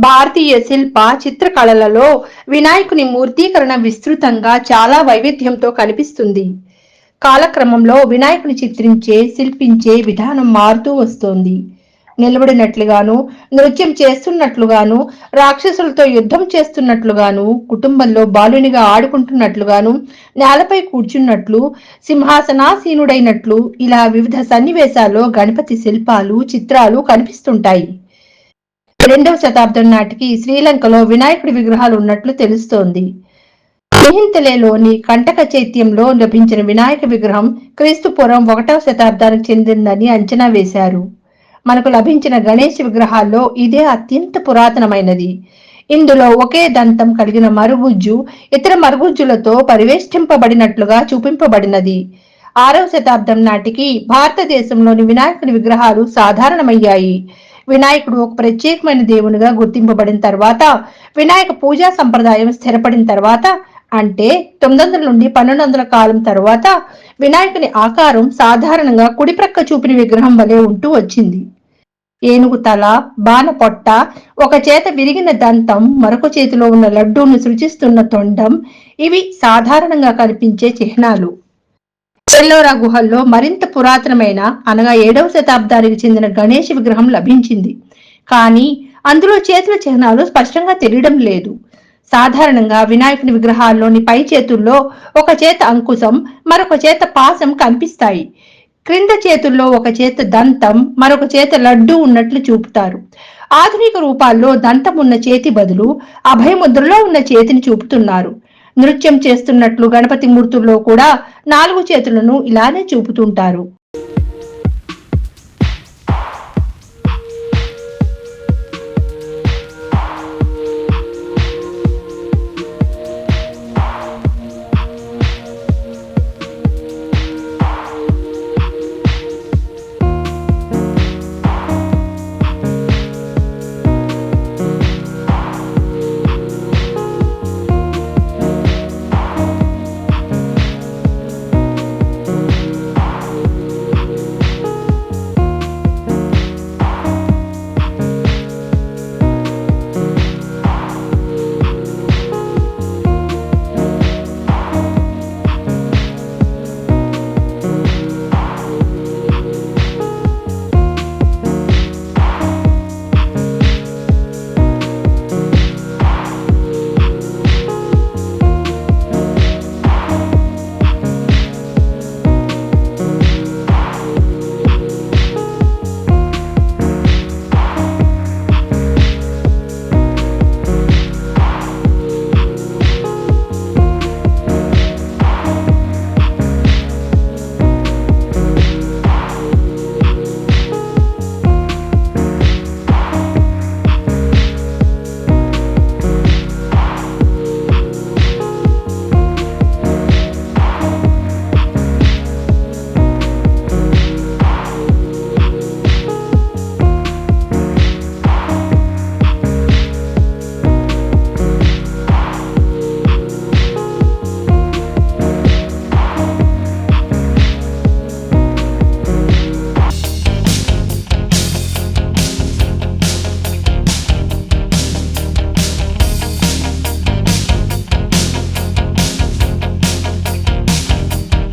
భారతీయ శిల్ప చిత్రకళలలో వినాయకుని మూర్తీకరణ విస్తృతంగా చాలా వైవిధ్యంతో కనిపిస్తుంది. కాలక్రమంలో వినాయకుని చిత్రించే, శిల్పించే విధానం మారుతూ వస్తోంది. నిలబడినట్లుగాను, నృత్యం చేస్తున్నట్లుగాను, రాక్షసులతో యుద్ధం చేస్తున్నట్లుగాను, కుటుంబంలో బాలునిగా ఆడుకుంటున్నట్లుగాను, నేలపై కూర్చున్నట్లు, సింహాసనాసీనుడైనట్లు ఇలా వివిధ సన్నివేశాల్లో గణపతి శిల్పాలు, చిత్రాలు కనిపిస్తుంటాయి. 2వ శతాబ్దం నాటికి శ్రీలంకలో వినాయకుడి విగ్రహాలు ఉన్నట్లు తెలుస్తోంది. మిహింతలేలోని కంటక చైత్యంలో లభించిన వినాయక విగ్రహం క్రీస్తు పూర్వం 1వ శతాబ్దానికి చెందిందని అంచనా వేశారు. మనకు లభించిన గణేష్ విగ్రహాల్లో ఇదే అత్యంత పురాతనమైనది. ఇందులో ఒకే దంతం కలిగిన మరుగుజ్జు ఇతర మరుగుజ్జులతో పరివేష్టింపబడినట్లుగా చూపింపబడినది. 6వ శతాబ్దం నాటికి భారతదేశంలోని వినాయకుని విగ్రహాలు సాధారణమయ్యాయి. వినాయకుడు ఒక ప్రత్యేకమైన దేవునిగా గుర్తింపబడిన తర్వాత, వినాయక పూజా సంప్రదాయం స్థిరపడిన తర్వాత, అంటే 900 నుండి 1200 కాలం తరువాత వినాయకుని ఆకారం సాధారణంగా కుడి ప్రక్క చూపిన విగ్రహం వలె ఉంటూ వచ్చింది. ఏనుగు తల, బాణ పొట్ట, ఒక చేత విరిగిన దంతం, మరొక చేతిలో ఉన్న లడ్డూను సృజిస్తున్న తొండం ఇవి సాధారణంగా కనిపించే చిహ్నాలు. ఎల్లోరా గుహల్లో మరింత పురాతనమైన అనగా 7వ శతాబ్దానికి చెందిన గణేష్ విగ్రహం లభించింది. కానీ అందులో చేతుల చిహ్నాలు స్పష్టంగా తెలియడం లేదు. సాధారణంగా వినాయకుని విగ్రహాల్లోని పై చేతుల్లో ఒక చేత అంకుశం, మరొక చేత పాశం కనిపిస్తాయి. క్రింద చేతుల్లో ఒక చేత దంతం, మరొక చేత లడ్డూ ఉన్నట్లు చూపుతారు. ఆధునిక రూపాల్లో దంతం ఉన్న చేతి బదులు అభయముద్రలో ఉన్న చేతిని చూపుతున్నారు. నృత్యం చేస్తున్నట్లు గణపతి మూర్తుల్లో కూడా 4 చేతులను ఇలానే చూపుతుంటారు.